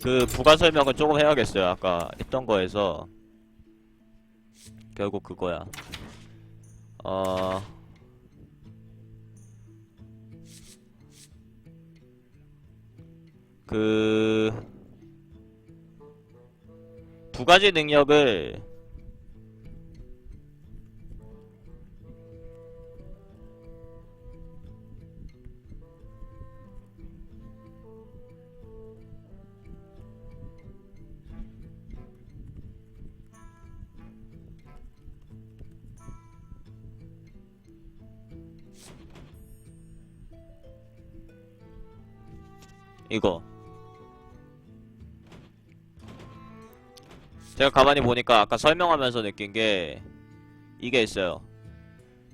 그 부가 설명은 조금 해야겠어요. 아까 했던 거에서 결국 그거야. 어... 그... 두 가지 능력을 이거 제가 가만히 보니까 아까 설명하면서 느낀 게 이게 있어요.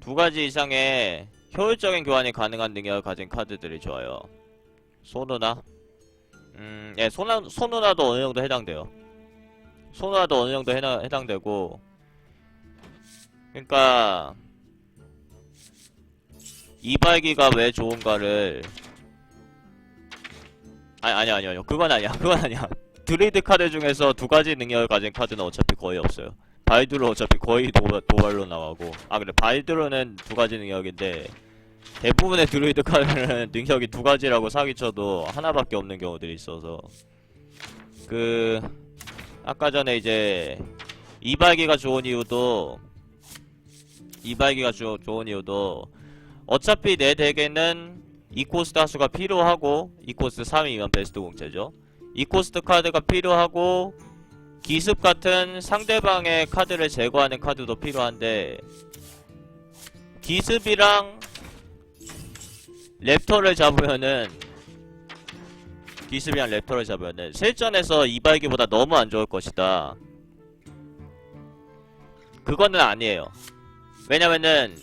두 가지 이상의 효율적인 교환이 가능한 능력을 가진 카드들이 좋아요. 소누나? 예, 소누나도 어느 정도 해당돼요. 소누나도 어느 정도 해당되고, 그러니까 이발기가 왜 좋은가를 아니요. 그건 아니야. 그건 아니야. 드레이드 카드 중에서 두 가지 능력을 가진 카드는 어차피 거의 없어요. 발드로 어차피 거의 도발로 나가고. 아, 그래. 발드로는 두 가지 능력인데, 대부분의 드루이드 카드는 능력이 두 가지라고 사기쳐도 하나밖에 없는 경우들이 있어서. 아까 전에 이제, 이발기가 좋은 이유도, 어차피 내 덱에는 이코스트 하수가 필요하고, 이코스트 3이면 베스트 공채죠. 이코스트 카드가 필요하고, 기습 같은 상대방의 카드를 제거하는 카드도 필요한데, 기습이랑 랩터를 잡으면은 실전에서 이발기보다 너무 안 좋을 것이다. 그거는 아니에요. 왜냐면은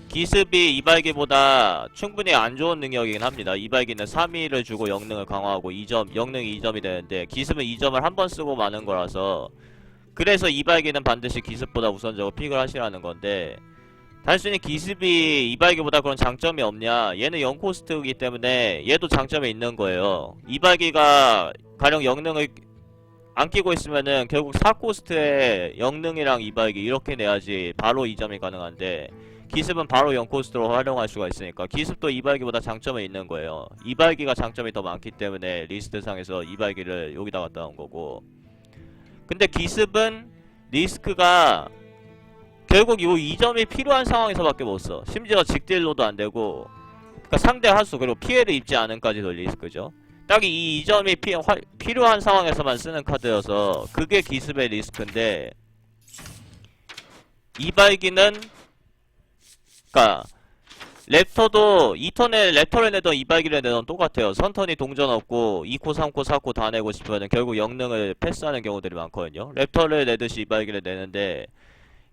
기습이 이발기보다 충분히 안 좋은 능력이긴 합니다. 이발기는 3위를 주고 영능을 강화하고 2점, 영능이 2점이 되는데 기습은 2점을 한 번 쓰고 마는 거라서, 그래서 이발기는 반드시 기습보다 우선적으로 픽을 하시라는 건데, 단순히 기습이 이발기보다 그런 장점이 없냐? 얘는 0코스트이기 때문에 얘도 장점이 있는 거예요. 이발기가 가령 영능을 안 끼고 있으면은 결국 4코스트에 영능이랑 이발기 이렇게 내야지 바로 2점이 가능한데, 기습은 바로 0코스트로 활용할 수가 있으니까 기습도 이발기보다 장점이 있는 거예요. 이발기가 장점이 더 많기 때문에 리스트상에서 이발기를 여기다 갖다 놓은 거고, 근데 기습은 리스크가 결국 이 2점이 필요한 상황에서밖에 못 써. 심지어 직딜로도 안 되고, 그러니까 상대 하수 그리고 피해를 입지 않은까지도 리스크죠. 딱 이 2점이 필요한 상황에서만 쓰는 카드여서 그게 기습의 리스크인데, 이발기는 그니까 랩터도 2턴에 랩터를 내던 이발기를 내던 똑같아요. 선턴이 동전 없고 2코 3코 4코 다 내고 싶으면 결국 영능을 패스하는 경우들이 많거든요. 랩터를 내듯이 이발기를 내는데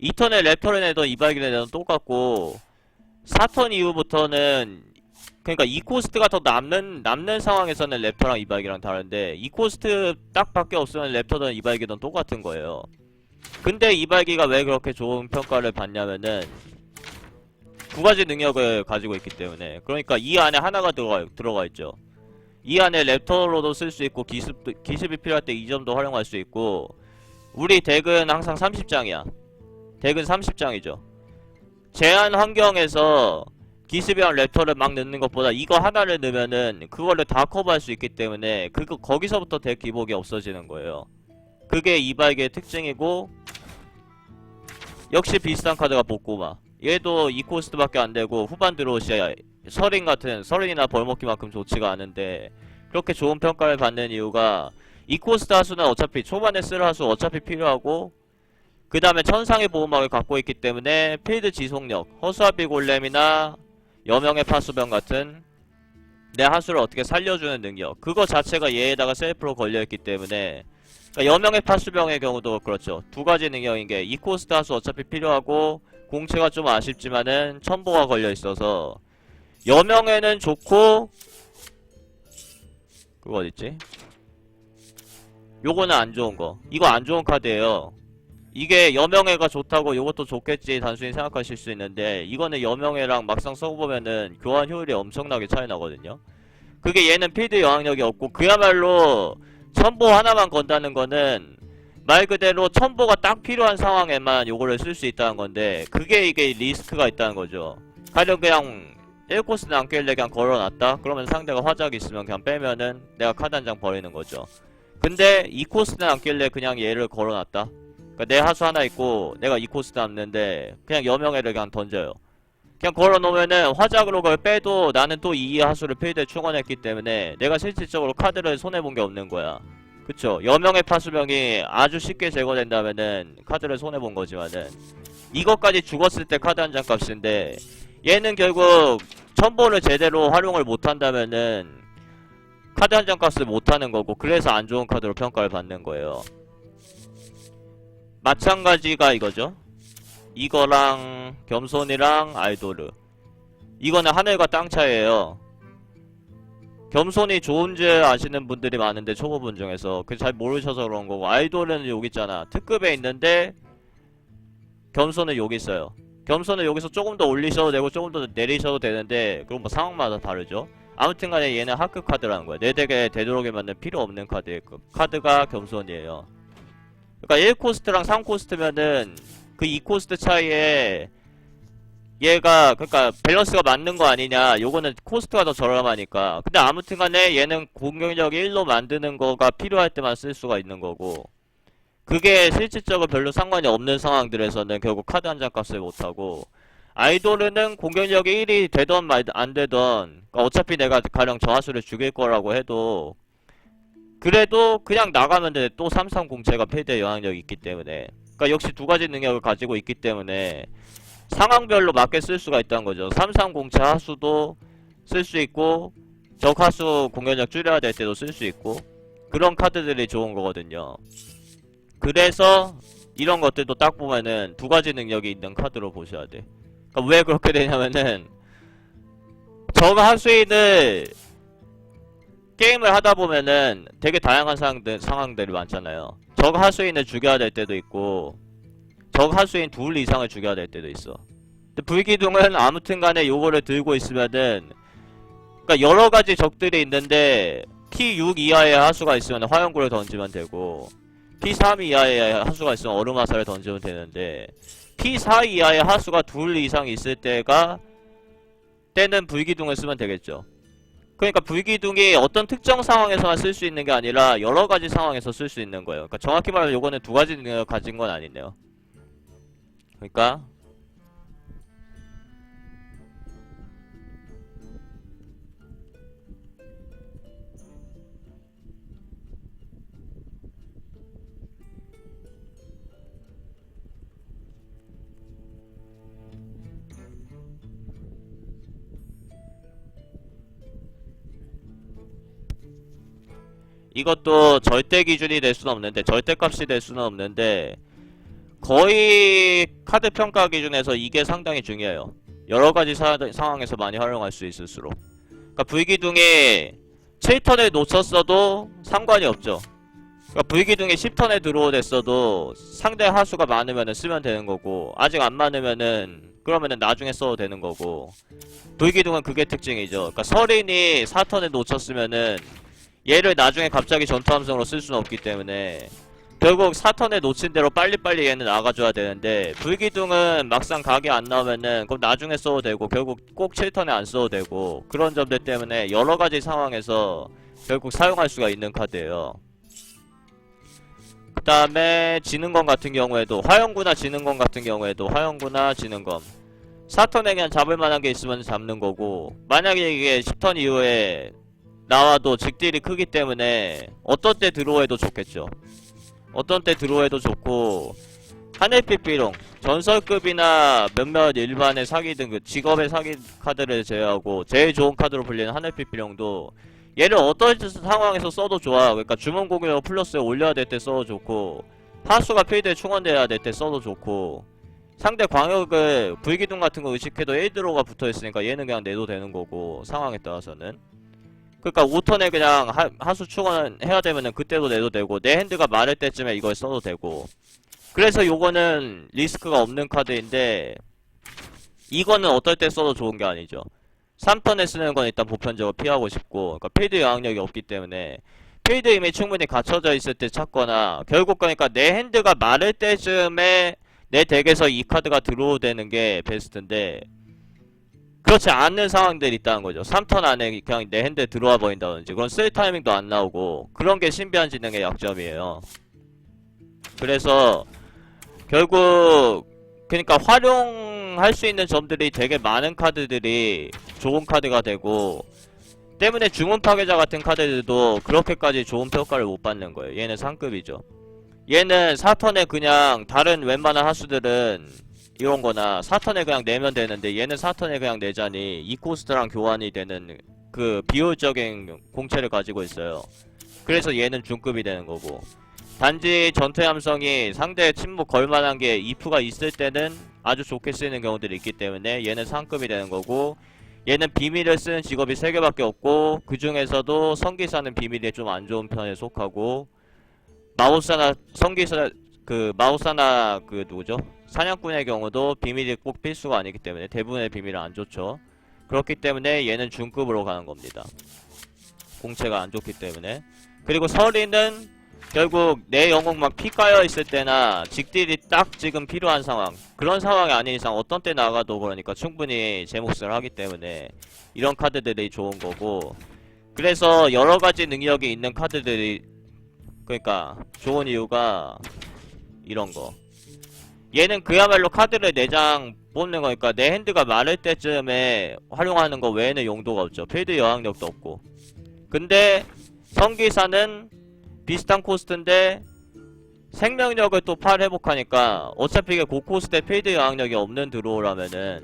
2턴에 랩터를 내던 이발기를 내던 똑같고, 4턴 이후부터는 그러니까 2코스트가 더 남는 상황에서는 랩터랑 이발기랑 다른데, 2코스트 딱 밖에 없으면 랩터든 이발기든 똑같은 거예요. 근데 이발기가 왜 그렇게 좋은 평가를 받냐면은 두 가지 능력을 가지고 있기 때문에. 그러니까 이 안에 하나가 들어가 있죠. 이 안에 랩터로도 쓸 수 있고 기습이 필요할 때 2점도 활용할 수 있고, 우리 덱은 항상 30장이야. 덱은 30장이죠. 제한 환경에서 기습이랑 랩터를 막 넣는 것보다 이거 하나를 넣으면은 그거를 다 커버할 수 있기 때문에 거기서부터 덱 기복이 없어지는 거예요. 그게 이발기의 특징이고, 역시 비슷한 카드가 복고마. 얘도 2코스트밖에 안 되고 후반 드로우시야 서린이나 벌먹기만큼 좋지가 않은데, 그렇게 좋은 평가를 받는 이유가 2코스트 하수는 어차피 초반에 쓸 하수 어차피 필요하고, 그 다음에 천상의 보호막을 갖고 있기 때문에 필드 지속력, 허수아비 골렘이나 여명의 파수병 같은 내 하수를 어떻게 살려주는 능력, 그거 자체가 얘에다가 셀프로 걸려있기 때문에, 그러니까 여명의 파수병의 경우도 그렇죠. 두 가지 능력인 게 2코스트 하수 어차피 필요하고 공채가 좀 아쉽지만은 첨보가 걸려있어서 여명에는 좋고, 그거 어딨지? 요거는 안 좋은 거. 이거 안 좋은 카드예요. 이게 여명애가 좋다고 요것도 좋겠지 단순히 생각하실 수 있는데, 이거는 여명애랑 막상 써보면은 교환 효율이 엄청나게 차이 나거든요. 그게 얘는 필드 영향력이 없고 그야말로 첨보 하나만 건다는 거는 말 그대로 첨보가 딱 필요한 상황에만 요거를 쓸 수 있다는 건데, 그게 이게 리스크가 있다는 거죠. 가령 그냥 1코스 남길래 그냥 걸어놨다? 그러면 상대가 화작이 있으면 그냥 빼면은 내가 카드 한 장 버리는 거죠. 근데 2코스 남길래 그냥 얘를 걸어놨다? 그러니까 내 하수 하나 있고 내가 2코스 남는데 그냥 여명애를 그냥 던져요. 그냥 걸어놓으면은 화작으로 그걸 빼도 나는 또 이 하수를 필드에 충원했기 때문에 내가 실질적으로 카드를 손해본 게 없는 거야. 그쵸? 여명의 파수병이 아주 쉽게 제거된다면은 카드를 손해본 거지만은 이것까지 죽었을 때 카드 한 장 값인데, 얘는 결국 첨보를 제대로 활용을 못한다면은 카드 한 장 값을 못하는 거고, 그래서 안 좋은 카드로 평가를 받는 거예요. 마찬가지가 이거죠. 이거랑 겸손이랑 아이돌르, 이거는 하늘과 땅 차이에요. 겸손이 좋은 줄 아시는 분들이 많은데, 초보분 중에서 그 잘 모르셔서 그런 거고, 아이돌은 여기 있잖아. 특급에 있는데 겸손은 여기 있어요. 겸손은 여기서 조금 더 올리셔도 되고 조금 더 내리셔도 되는데, 그럼 뭐 상황마다 다르죠. 아무튼간에 얘는 하급 카드라는 거야. 내 덱에 되도록에 맞는 필요 없는 카드가 겸손이에요. 그러니까 1코스트랑 3코스트면은 그 2코스트 차이에 얘가, 그러니까 밸런스가 맞는 거 아니냐. 요거는 코스트가 더 저렴하니까. 근데 아무튼간에 얘는 공격력 1로 만드는 거가 필요할 때만 쓸 수가 있는 거고, 그게 실질적으로 별로 상관이 없는 상황들에서는 결국 카드 한 장 값을 못하고, 아이돌은 공격력이 1이 되던 말 안 되던, 그러니까 어차피 내가 가령 저하수를 죽일 거라고 해도 그래도 그냥 나가면 돼. 또 330 공채가 필드에 영향력이 있기 때문에. 그러니까 역시 두 가지 능력을 가지고 있기 때문에 상황별로 맞게 쓸 수가 있다는 거죠. 330차 하수도 쓸 수 있고, 적 하수 공격력 줄여야 될 때도 쓸 수 있고, 그런 카드들이 좋은 거거든요. 그래서 이런 것들도 딱 보면은 두 가지 능력이 있는 카드로 보셔야 돼. 그러니까 왜 그렇게 되냐면은, 적 하수인을 게임을 하다 보면은 되게 다양한 상황들이 많잖아요. 적 하수인을 죽여야 될 때도 있고, 적 하수인 둘 이상을 죽여야 될 때도 있어. 근데 불기둥은 아무튼간에 요거를 들고 있으면은, 그러니까 여러 가지 적들이 있는데 P6 이하의 하수가 있으면 화염구를 던지면 되고, P3 이하의 하수가 있으면 얼음 화살을 던지면 되는데, P4 이하의 하수가 둘 이상 있을 때는 불기둥을 쓰면 되겠죠. 그러니까 불기둥이 어떤 특정 상황에서만 쓸 수 있는 게 아니라 여러 가지 상황에서 쓸 수 있는 거예요. 그러니까 정확히 말하면 요거는 두 가지 능력을 가진 건 아니네요. 그러니까 이것도 절대 기준이 될 수는 없는데, 절대값이 될 수는 없는데, 거의 카드 평가 기준에서 이게 상당히 중요해요. 여러 가지 상황에서 많이 활용할 수 있을수록. 그러니까 불기둥이 7턴에 놓쳤어도 상관이 없죠. 그러니까 불기둥이 10턴에 들어오댔어도 상대 하수가 많으면 쓰면 되는 거고, 아직 안 많으면은 그러면은 나중에 써도 되는 거고. 불기둥은 그게 특징이죠. 그러니까 서린이 4턴에 놓쳤으면은 얘를 나중에 갑자기 전투함성으로 쓸 수는 없기 때문에 결국 4턴에 놓친 대로 빨리빨리 얘는 나가줘야 되는데, 불기둥은 막상 각이 안 나오면은 그럼 나중에 써도 되고 결국 꼭 7턴에 안 써도 되고, 그런 점들 때문에 여러가지 상황에서 결국 사용할 수가 있는 카드예요. 그 다음에 지능검 같은 경우에도, 화염구나 지능검 같은 경우에도 화염구나 지능검 4턴에 그냥 잡을 만한 게 있으면 잡는 거고, 만약에 이게 10턴 이후에 나와도 직딜이 크기 때문에 어떤 때 드로우해도 좋겠죠. 어떤 때 드로우해도 좋고, 하늘빛비룡 전설급이나 몇몇 일반의 사기 등 그 직업의 사기 카드를 제외하고 제일 좋은 카드로 불리는 하늘빛비룡도 얘를 어떤 상황에서 써도 좋아. 그러니까 주문 공격 플러스에 올려야 될 때 써도 좋고, 하수가 필드에 충원돼야 될 때 써도 좋고, 상대 광역을 불기둥 같은 거 의식해도 1드로가 붙어있으니까 얘는 그냥 내도 되는 거고, 상황에 따라서는. 그러니까 5턴에 그냥 하수 충원해야 되면은 그때도 내도 되고, 내 핸드가 마를 때쯤에 이걸 써도 되고. 그래서 요거는 리스크가 없는 카드인데, 이거는 어떨 때 써도 좋은 게 아니죠. 3턴에 쓰는 건 일단 보편적으로 피하고 싶고, 그러니까 필드 영향력이 없기 때문에 필드 이미 충분히 갖춰져 있을 때 찾거나, 결국 그러니까 내 핸드가 마를 때쯤에 내 덱에서 이 카드가 들어오되는 게 베스트인데, 그렇지 않는 상황들이 있다는 거죠. 3턴 안에 그냥 내 핸드에 들어와 버린다든지, 그런 쓸 타이밍도 안 나오고, 그런 게 신비한 지능의 약점이에요. 그래서 결국 그러니까 활용할 수 있는 점들이 되게 많은 카드들이 좋은 카드가 되고, 때문에 주문 파괴자 같은 카드들도 그렇게까지 좋은 평가를 못 받는 거예요. 얘는 상급이죠. 얘는 4턴에 그냥 다른 웬만한 하수들은 이런거나 4턴에 그냥 내면 되는데, 얘는 4턴에 그냥 내자니 2코스트랑 교환이 되는 그 비효율적인 공채를 가지고 있어요. 그래서 얘는 중급이 되는 거고, 단지 전투 함성이 상대의 침묵 걸만한 게 if가 있을 때는 아주 좋게 쓰이는 경우들이 있기 때문에 얘는 상급이 되는 거고, 얘는 비밀을 쓰는 직업이 3개밖에 없고, 그 중에서도 성기사는 비밀이 좀 안 좋은 편에 속하고, 마우사나 성기사 마우사나 누구죠? 사냥꾼의 경우도 비밀이 꼭 필수가 아니기 때문에 대부분의 비밀은 안 좋죠. 그렇기 때문에 얘는 중급으로 가는 겁니다. 공채가 안 좋기 때문에. 그리고 서리는 결국 내 영웅 막 피 까여 있을 때나 직딜이 딱 지금 필요한 상황, 그런 상황이 아닌 이상 어떤 때 나가도 그러니까 충분히 제 몫을 하기 때문에 이런 카드들이 좋은 거고, 그래서 여러가지 능력이 있는 카드들이 그러니까 좋은 이유가 이런 거. 얘는 그야말로 카드를 4장 뽑는 거니까 내 핸드가 마를 때쯤에 활용하는 거 외에는 용도가 없죠. 필드 여왕력도 없고. 근데 성기사는 비슷한 코스트인데 생명력을 또 8 회복하니까 어차피 이게 고코스트에 필드 여왕력이 없는 드로우라면은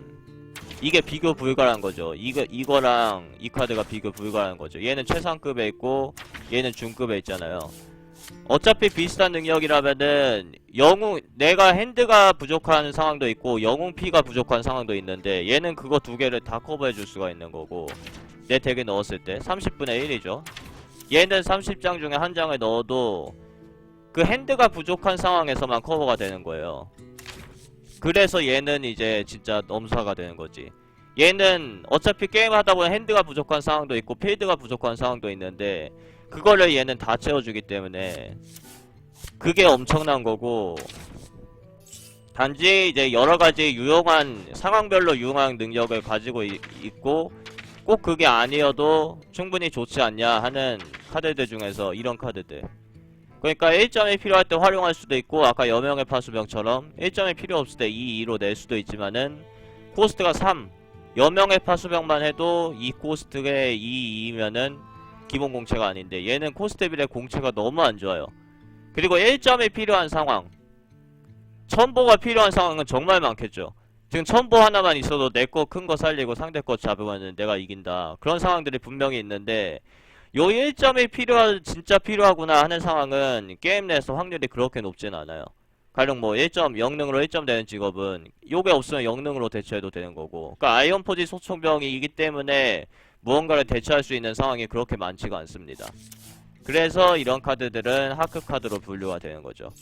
이게 비교 불가한 거죠. 이거랑 이 카드가 비교 불가한 거죠. 얘는 최상급에 있고 얘는 중급에 있잖아요. 어차피 비슷한 능력이라면은 내가 핸드가 부족한 상황도 있고 영웅 피가 부족한 상황도 있는데, 얘는 그거 2개를 다 커버해 줄 수가 있는 거고, 내 덱에 넣었을 때 30분의 1이죠. 얘는 30장 중에 1장을 넣어도 그 핸드가 부족한 상황에서만 커버가 되는 거예요. 그래서 얘는 이제 진짜 넘사가 되는 거지. 얘는 어차피 게임 하다 보면 핸드가 부족한 상황도 있고 필드가 부족한 상황도 있는데, 그거를 얘는 다 채워주기 때문에 그게 엄청난 거고, 단지 이제 여러가지 유용한 상황별로 유용한 능력을 가지고 있고, 꼭 그게 아니어도 충분히 좋지 않냐 하는 카드들 중에서 이런 카드들. 그러니까 1점이 필요할 때 활용할 수도 있고, 아까 여명의 파수병처럼 1점이 필요 없을 때 2로 낼 수도 있지만은, 코스트가 3, 여명의 파수병만 해도 2코스트에 2면은 기본 공채가 아닌데, 얘는 코스트 비례 공채가 너무 안 좋아요. 그리고 1점이 필요한 상황, 첨보가 필요한 상황은 정말 많겠죠. 지금 첨보 하나만 있어도 내 거 큰 거 살리고 상대 거 잡으면 내가 이긴다, 그런 상황들이 분명히 있는데, 요 1점이 진짜 필요하구나 하는 상황은 게임 내에서 확률이 그렇게 높진 않아요. 가령 뭐 1점, 영능으로 1점 되는 직업은 요게 없으면 영능으로 대처해도 되는 거고, 그러니까 아이언포지 소총병이기 때문에 무언가를 대처할 수 있는 상황이 그렇게 많지가 않습니다. 그래서 이런 카드들은 하급 카드로 분류가 되는 거죠.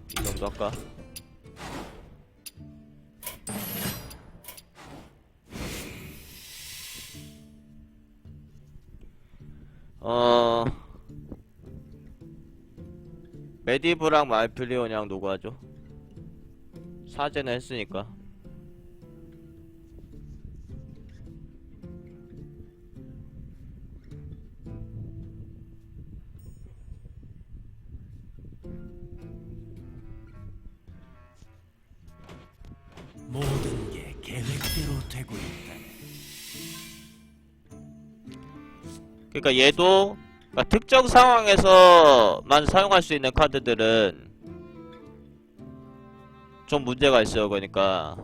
이 정도 할까? 메디브랑 말플리오냥 누구 하죠? 사제는 했으니까. 모든 게 계획대로 되고 있다. 그러니까 얘도 그러니까 특정 상황에서만 사용할 수 있는 카드들은 좀 문제가 있어요. 그러니까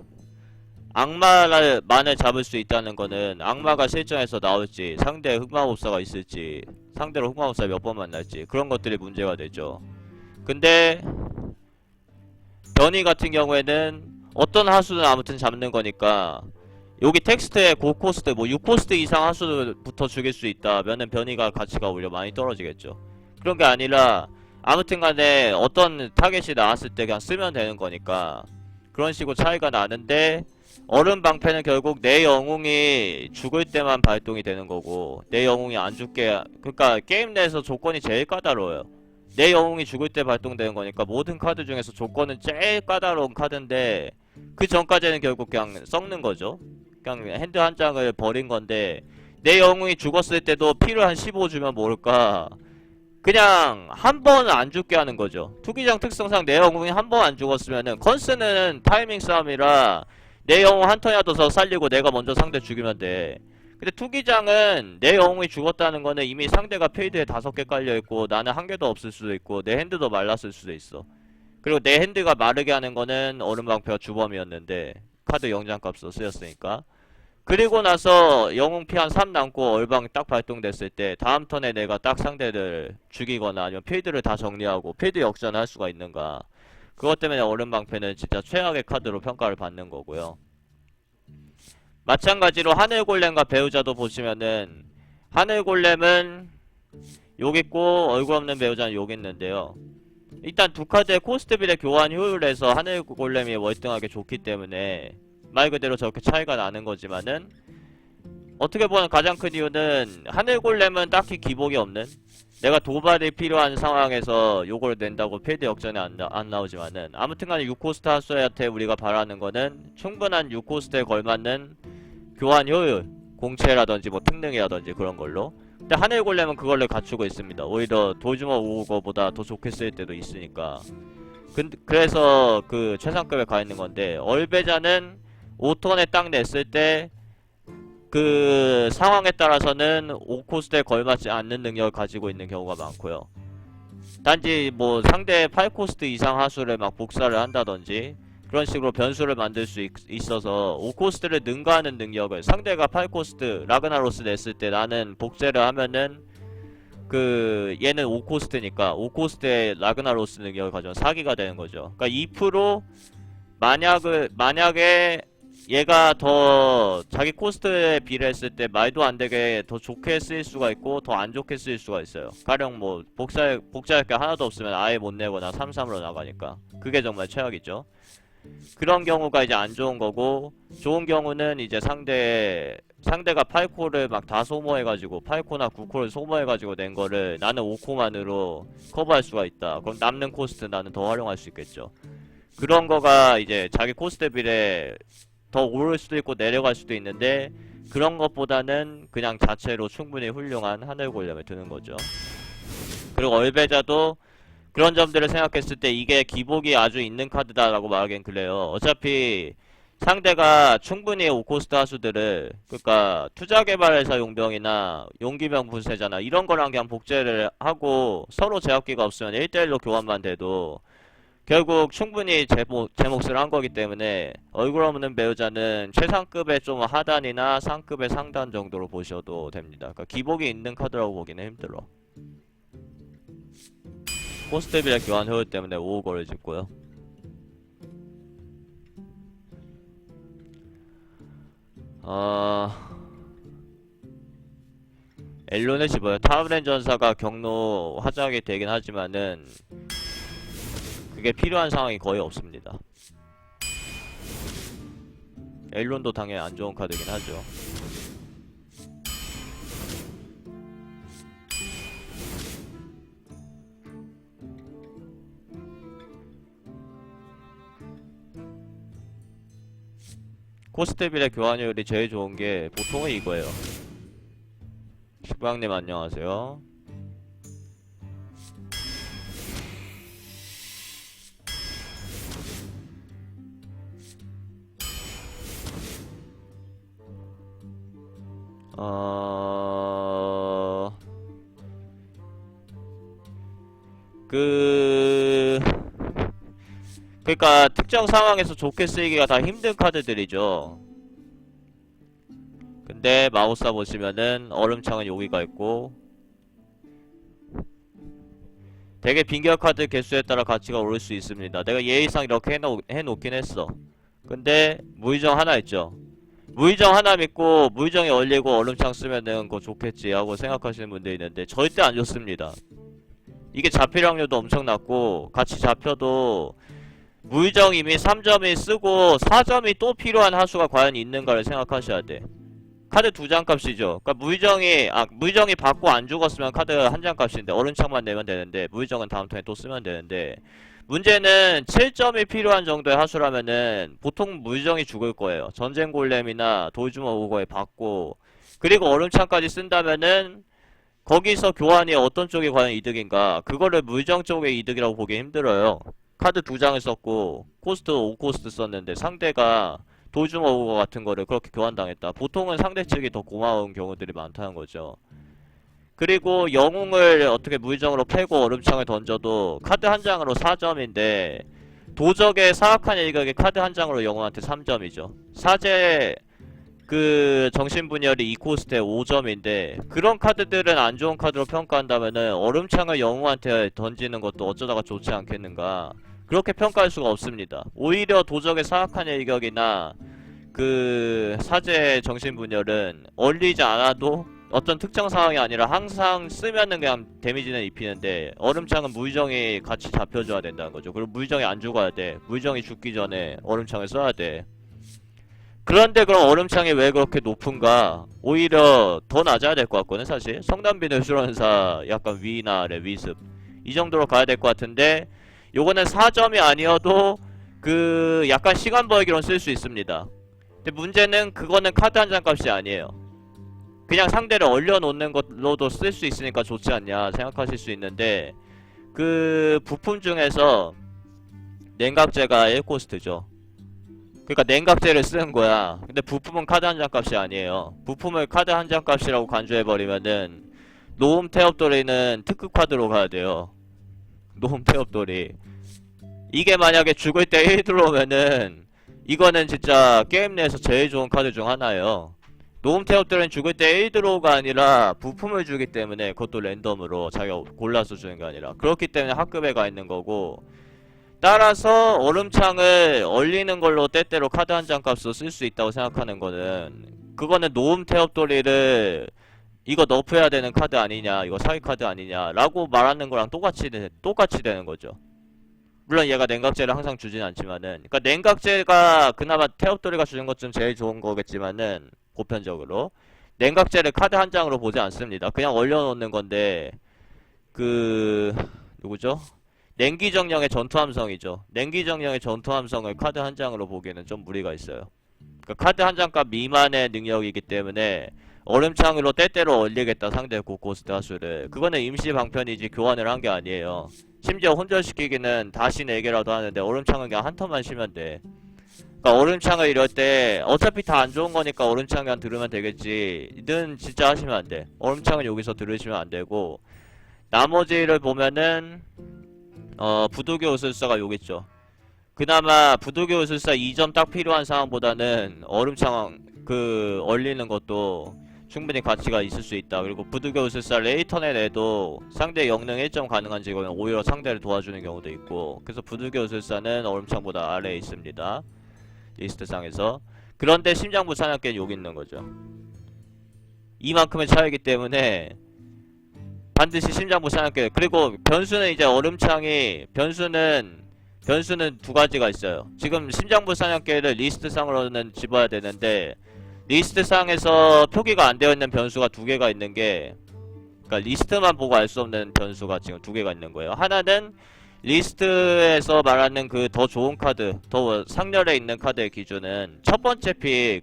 악마만을 잡을 수 있다는 거는 악마가 실전에서 나올지, 상대에 흑마법사가 있을지, 상대로 흑마법사 몇 번 만날지, 그런 것들이 문제가 되죠. 근데 변이 같은 경우에는 어떤 하수는 아무튼 잡는 거니까, 여기 텍스트에 고코스트 뭐 6코스트 이상 하수부터 죽일 수 있다면은 변이가 가치가 오히려 많이 떨어지겠죠. 그런 게 아니라 아무튼 간에 어떤 타겟이 나왔을 때 그냥 쓰면 되는 거니까, 그런 식으로 차이가 나는데, 얼음 방패는 결국 내 영웅이 죽을 때만 발동이 되는 거고 내 영웅이 안 죽게 그러니까 게임 내에서 조건이 제일 까다로워요. 내 영웅이 죽을 때 발동되는 거니까 모든 카드 중에서 조건은 제일 까다로운 카드인데 그 전까지는 결국 그냥 썩는 거죠. 그냥 핸드 한 장을 버린 건데 내 영웅이 죽었을 때도 피를 한 15 주면 모를까 그냥 한 번 안 죽게 하는 거죠. 투기장 특성상 내 영웅이 한 번 안 죽었으면은 컨스는 타이밍 싸움이라 내 영웅 한 턴이라도 더 살리고 내가 먼저 상대 죽이면 돼. 근데 투기장은 내 영웅이 죽었다는 거는 이미 상대가 페이드에 5개 깔려있고 나는 한 개도 없을 수도 있고 내 핸드도 말랐을 수도 있어. 그리고 내 핸드가 마르게 하는 거는 얼음방패가 주범이었는데 카드 영장값으로 쓰였으니까. 그리고 나서 영웅 피 한 3 남고 얼방 딱 발동됐을 때 다음 턴에 내가 딱 상대를 죽이거나 아니면 필드를 다 정리하고 필드 역전을 할 수가 있는가. 그것 때문에 얼음방패는 진짜 최악의 카드로 평가를 받는 거고요. 마찬가지로 하늘골렘과 배우자도 보시면은 하늘골렘은 욕 있고 얼굴 없는 배우자는 욕 있는데요. 일단 두 카드의 코스트빌의 교환 효율에서 하늘골렘이 월등하게 좋기 때문에 말 그대로 저렇게 차이가 나는 거지만은 어떻게 보면 가장 큰 이유는 하늘골렘은 딱히 기복이 없는 내가 도발이 필요한 상황에서 요걸 낸다고 필드 역전에 안 나오지만은 아무튼간에 6코스트 하수한테 우리가 바라는 거는 충분한 6코스트에 걸맞는 교환 효율 공채라든지 뭐 특능이라든지 그런 걸로. 근데 하늘골렘은 그걸로 갖추고 있습니다. 오히려 돌주먹 오거보다 더 좋게 쓰일 때도 있으니까. 그래서 그 최상급에 가 있는 건데 얼배자는 5턴에 딱 냈을 때 그 상황에 따라서는 5코스트에 걸맞지 않는 능력을 가지고 있는 경우가 많고요. 단지 뭐 상대 8코스트 이상 하수를 막 복사를 한다든지 그런 식으로 변수를 만들 수 있어서 5코스트를 능가하는 능력을 상대가 8코스트 라그나로스 냈을 때 나는 복제를 하면은 그 얘는 5코스트니까 5코스트의 라그나로스 능력을 가져온 사기가 되는 거죠. 그러니까 2% 만약에 얘가 더 자기 코스트에 비례했을 때 말도 안 되게 더 좋게 쓰일 수가 있고 더 안 좋게 쓰일 수가 있어요. 가령 뭐 복제할 게 하나도 없으면 아예 못 내거나 3-3으로 나가니까 그게 정말 최악이죠. 그런 경우가 이제 안 좋은 거고 좋은 경우는 이제 상대가 8코를 막 다 소모해가지고 8코나 9코를 소모해가지고 낸 거를 나는 5코만으로 커버할 수가 있다. 그럼 남는 코스트 나는 더 활용할 수 있겠죠. 그런 거가 이제 자기 코스트 비례 더 오를 수도 있고 내려갈 수도 있는데 그런 것보다는 그냥 자체로 충분히 훌륭한 하늘골렘을 드는 거죠. 그리고 얼배자도 그런 점들을 생각했을 때 이게 기복이 아주 있는 카드다라고 말하기엔 그래요. 어차피 상대가 충분히 5코스트 하수들을 그러니까 투자개발회사 용병이나 용기병 분쇄자나 이런 거랑 그냥 복제를 하고 서로 제압기가 없으면 1대1로 교환만 돼도 결국 충분히 제 몫을 한 거기 때문에 얼굴 없는 배우자는 최상급의 좀 하단이나 상급의 상단 정도로 보셔도 됩니다. 그러니까 기복이 있는 카드라고 보기는 힘들어. 코스트 비례 교환 효율 때문에 5억을 짓고요. 엘론의 집어요. 타브렌 전사가 경로 화작이 되긴 하지만은 그게 필요한 상황이 거의 없습니다. 엘론도 당연히 안 좋은 카드긴 하죠. 코스트 비례 교환율이 제일 좋은 게 보통은 이거예요. 식빵님 안녕하세요. 그러니까 특정 상황에서 좋게 쓰이기가 다 힘든 카드들이죠. 근데 마우사 보시면은 얼음창은 여기가 있고 되게 빈결 카드 개수에 따라 가치가 오를 수 있습니다. 내가 예의상 이렇게 해놓긴 했어. 근데 무의정 하나 있죠. 무의정 하나 믿고 무의정이 얼리고 얼음창 쓰면은 그거 좋겠지 하고 생각하시는 분들이 있는데 절대 안 좋습니다. 이게 잡힐 확률도 엄청 낮고 같이 잡혀도 무의정 이미 3점이 쓰고 4점이 또 필요한 하수가 과연 있는가를 생각하셔야 돼. 카드 2장 값이죠. 그러니까 무의정이 받고 안 죽었으면 카드 1장 값인데 얼음창만 내면 되는데 무의정은 다음 턴에 또 쓰면 되는데 문제는 7점이 필요한 정도의 하수라면은 보통 무의정이 죽을 거예요. 전쟁 골렘이나 돌주머 오거에 받고 그리고 얼음창까지 쓴다면은 거기서 교환이 어떤 쪽이 과연 이득인가 그거를 무의정 쪽의 이득이라고 보기 힘들어요. 카드 2장을 썼고 코스트 5코스트 썼는데 상대가 돌주머 오거 같은 거를 그렇게 교환당했다. 보통은 상대 측이 더 고마운 경우들이 많다는 거죠. 그리고 영웅을 어떻게 무의정으로 패고 얼음창을 던져도 카드 한 장으로 4점인데 도적의 사악한 일격이 카드 한 장으로 영웅한테 3점이죠. 사제 그 정신분열이 2코스트에 5점인데 그런 카드들은 안 좋은 카드로 평가한다면은 얼음창을 영웅한테 던지는 것도 어쩌다가 좋지 않겠는가. 그렇게 평가할 수가 없습니다. 오히려 도적의 사악한 일격이나 그 사제 정신분열은 얼리지 않아도 어떤 특정 상황이 아니라 항상 쓰면은 그냥 데미지는 입히는데 얼음창은 무의정이 같이 잡혀줘야 된다는 거죠. 그리고 무의정이 안 죽어야 돼. 무의정이 죽기 전에 얼음창을 써야 돼. 그런데 그럼 얼음창이 왜 그렇게 높은가? 오히려 더 낮아야 될 것 같거든 사실. 성단비 수련사 약간 위나 아래 위습 이 정도로 가야 될 것 같은데 요거는 4점이 아니어도 그 약간 시간 벌기로는 쓸 수 있습니다. 근데 문제는 그거는 카드 한 장 값이 아니에요. 그냥 상대를 얼려놓는 걸로도 쓸 수 있으니까 좋지 않냐 생각하실 수 있는데 그 부품 중에서 냉각제가 1코스트죠. 그러니까 냉각제를 쓰는 거야. 근데 부품은 카드 한 장 값이 아니에요. 부품을 카드 한 장 값이라고 간주해버리면은 노움 태엽돌이는 특급 카드로 가야 돼요. 노움 태엽돌이. 이게 만약에 죽을 때 1 들어오면은 이거는 진짜 게임 내에서 제일 좋은 카드 중 하나예요. 노움 태엽들은 죽을 때 1 드로우가 아니라 부품을 주기 때문에 그것도 랜덤으로 자기가 골라서 주는 게 아니라 그렇기 때문에 학급에 가 있는 거고 따라서 얼음창을 얼리는 걸로 때때로 카드 한 장 값으로 쓸 수 있다고 생각하는 거는 그거는 노움 태엽돌이를 이거 너프해야 되는 카드 아니냐 이거 사기 카드 아니냐 라고 말하는 거랑 똑같이 되는 거죠. 물론 얘가 냉각제를 항상 주진 않지만은 그러니까 냉각제가 그나마 태엽돌이가 주는 것 중 제일 좋은 거겠지만은 보편적으로 냉각제를 카드 한 장으로 보지 않습니다. 그냥 얼려놓는 건데 그 누구죠? 냉기정령의 전투함성이죠. 냉기정령의 전투함성을 카드 한 장으로 보기에는 좀 무리가 있어요. 그러니까 카드 한 장 값 미만의 능력이기 때문에 얼음창으로 때때로 얼리겠다 상대 고코스트 하수를 그거는 임시 방편이지 교환을 한 게 아니에요. 심지어 혼절시키기는 다시 4개라도 하는데 얼음창은 그냥 한 턴만 쉬면 돼. 그러니까 얼음창을 이럴 때 어차피 다 안 좋은 거니까 얼음창만 들으면 되겠지는 진짜 하시면 안 돼. 얼음창은 여기서 들으시면 안 되고 나머지를 보면은 부두교 우술사가 여기 있죠. 그나마 부두교 우술사 2점 딱 필요한 상황보다는 얼음창 그 얼리는 것도 충분히 가치가 있을 수 있다. 그리고 부두교 우술사 레이턴에 내도 상대 영능 1점 가능한 직업은 오히려 상대를 도와주는 경우도 있고 그래서 부두교 우술사는 얼음창보다 아래에 있습니다. 리스트상에서. 그런데 심장부 사냥개는 여기 있는 거죠. 이만큼의 차이기 때문에 반드시 심장부 사냥개. 그리고 변수는 이제 변수는 두 가지가 있어요. 지금 심장부 사냥개를 리스트상으로는 집어야 되는데 리스트상에서 표기가 안 되어 있는 변수가 2개가 있는 게 그러니까 리스트만 보고 알 수 없는 변수가 지금 2개가 있는 거예요. 하나는 리스트에서 말하는 그 더 좋은 카드, 더 상렬에 있는 카드의 기준은 첫 번째 픽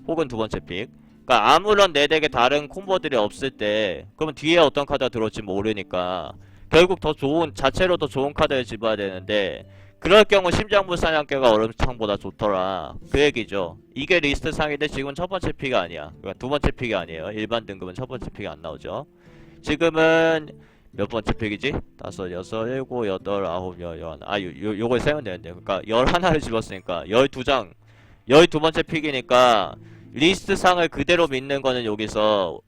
혹은 두 번째 픽. 그러니까 아무런 내 덱에 다른 콤보들이 없을 때 그러면 뒤에 어떤 카드가 들어올지 모르니까 결국 더 좋은 자체로 더 좋은 카드를 집어야 되는데 그럴 경우 심장부 사냥개가 얼음창보다 좋더라 그 얘기죠. 이게 리스트 상인데 지금은 첫 번째 픽이 아니야. 그러니까 두 번째 픽이 아니에요. 일반 등급은 첫 번째 픽이 안 나오죠. 지금은 몇 번째 픽이지? 5, 6, 7, 8, 9, 10 요걸 세면 되는데 그러니까 11을 집었으니까 12장 12번째 픽이니까 리스트 상을 그대로 믿는 거는 여기서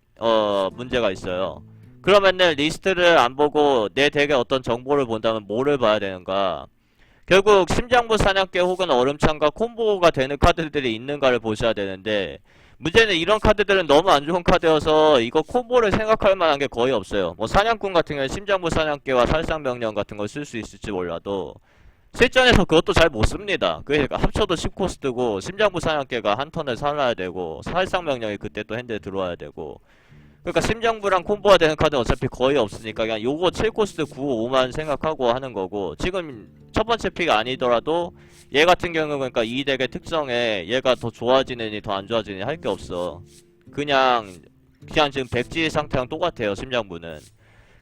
문제가 있어요. 그러면은 리스트를 안 보고 내 덱에 어떤 정보를 본다면 뭐를 봐야 되는가? 결국 심장부 사냥개 혹은 얼음창과 콤보가 되는 카드들이 있는가를 보셔야 되는데 문제는 이런 카드들은 너무 안 좋은 카드여서 이거 콤보를 생각할 만한 게 거의 없어요. 뭐 사냥꾼 같은 경우는 심장부 사냥개와 살상명령 같은 걸 쓸 수 있을지 몰라도 실전에서 그것도 잘 못씁니다. 그러니까 합쳐도 10코스트고 심장부 사냥개가 한 턴을 살아야 되고 살상 명령이 그때 또 핸드에 들어와야 되고, 그러니까 심장부랑 콤보가 되는 카드는 어차피 거의 없으니까 그냥 요거 7코스트 9, 5만 생각하고 하는 거고, 지금 첫 번째 픽 아니더라도 얘 같은 경우는 그러니까 이 덱의 특성에 얘가 더 좋아지느니 더 안 좋아지느니 할 게 없어. 그냥 지금 백지 상태랑 똑같아요, 심장부는.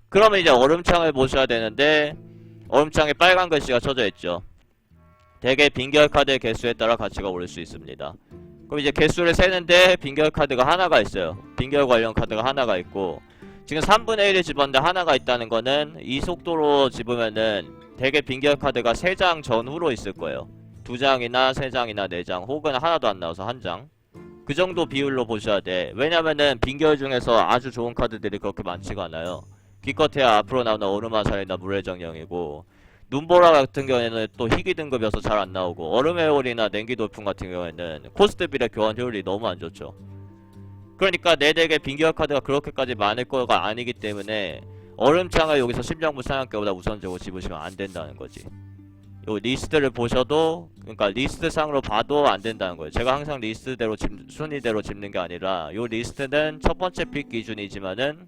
그러면 이제 얼음창을 보셔야 되는데, 얼음창에 빨간 글씨가 쳐져 있죠. 덱의 빈결 카드의 개수에 따라 가치가 오를 수 있습니다. 그럼 이제 개수를 세는데 빈결 카드가 하나가 있어요. 빈결 관련 카드가 하나가 있고, 지금 3분의 1을 집었는데 하나가 있다는 거는 이 속도로 집으면은 덱의 빈결 카드가 3장 전후로 있을 거예요. 2장이나 3장이나 4장, 혹은 하나도 안 나와서 1장. 그 정도 비율로 보셔야 돼. 왜냐면은 빈결 중에서 아주 좋은 카드들이 그렇게 많지가 않아요. 기껏해야 앞으로 나오는 얼음화살이나 물의 정령이고, 눈보라 같은 경우에는 또 희귀 등급이어서 잘 안 나오고, 얼음의 회오리나 냉기 돌풍 같은 경우에는 코스트 비례 교환 효율이 너무 안 좋죠. 그러니까 내 덱에 빈결 카드가 그렇게까지 많을 거가 아니기 때문에 얼음창을 여기서 심장부 사냥개보다 우선적으로 집으시면 안 된다는 거지. 요 리스트를 보셔도, 그러니까 리스트 상으로 봐도 안 된다는 거예요. 제가 항상 리스트대로 순위대로 집는 게 아니라, 요 리스트는 첫 번째 픽 기준이지만은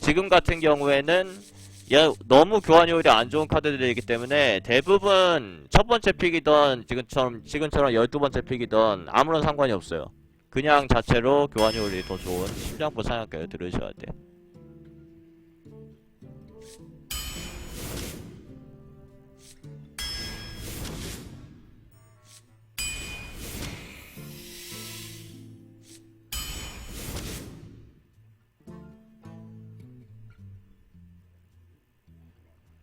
지금 같은 경우에는 너무 교환 효율이 안 좋은 카드들이기 때문에 대부분 첫 번째 픽이던 지금처럼 12번째 픽이던 아무런 상관이 없어요. 그냥 자체로 교환 효율이 더 좋은 심장부 사냥개를 들으셔야 돼.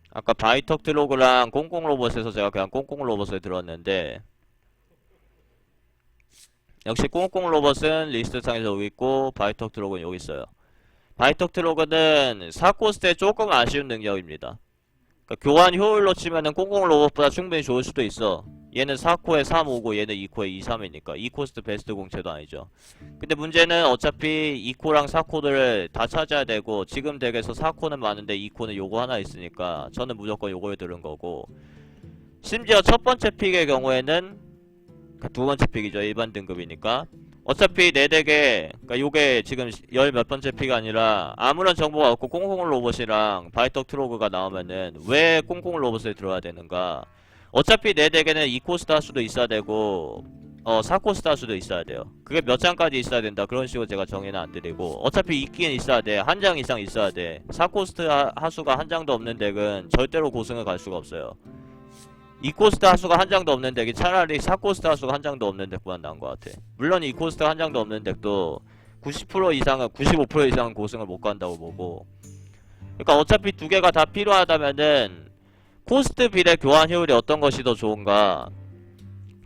아까 바이턱 트로그랑 꽁꽁 로봇에서 제가 그냥 꽁꽁 로봇을 들었는데, 역시 꽁꽁 로봇은 리스트상에서 여기 있고 바이턱 트로그는 여기 있어요. 바이턱 트로그는 4코스트에 조금 아쉬운 능력입니다. 그러니까 교환 효율로 치면은 꽁꽁 로봇보다 충분히 좋을 수도 있어. 얘는 4코에 3, 5고 얘는 2코에 2, 3이니까 2코스트 베스트 공채도 아니죠. 근데 문제는 어차피 2코랑 4코들을 다 찾아야 되고, 지금 덱에서 4코는 많은데 2코는 요거 하나 있으니까 저는 무조건 요걸 들은 거고, 심지어 첫 번째 픽의 경우에는, 두 번째 픽이죠. 일반 등급이니까 어차피 내 덱에, 그러니까 요게 지금 열 몇 번째 픽이 아니라 아무런 정보가 없고 꽁꽁 로봇이랑 바이턱 트로그가 나오면은 왜 꽁꽁 로봇을 들어야 되는가. 어차피 내 덱에는 2코스트 할 수도 있어야 되고 4코스트 할 수도 있어야 돼요. 그게 몇 장까지 있어야 된다 그런 식으로 제가 정의는 안 드리고, 어차피 있긴 있어야 돼. 한 장 이상 있어야 돼. 4코스트 하수가 한 장도 없는 덱은 절대로 고승을 갈 수가 없어요. 2코스트 하수가 한 장도 없는 덱이 차라리 4코스트 하수가 한 장도 없는 덱보다 나은 것 같아. 물론 2코스트 한 장도 없는 덱도 90% 이상은, 95% 이상은 고승을 못 간다고 보고, 그러니까 어차피 두 개가 다 필요하다면은 코스트 비례 교환 효율이 어떤 것이 더 좋은가.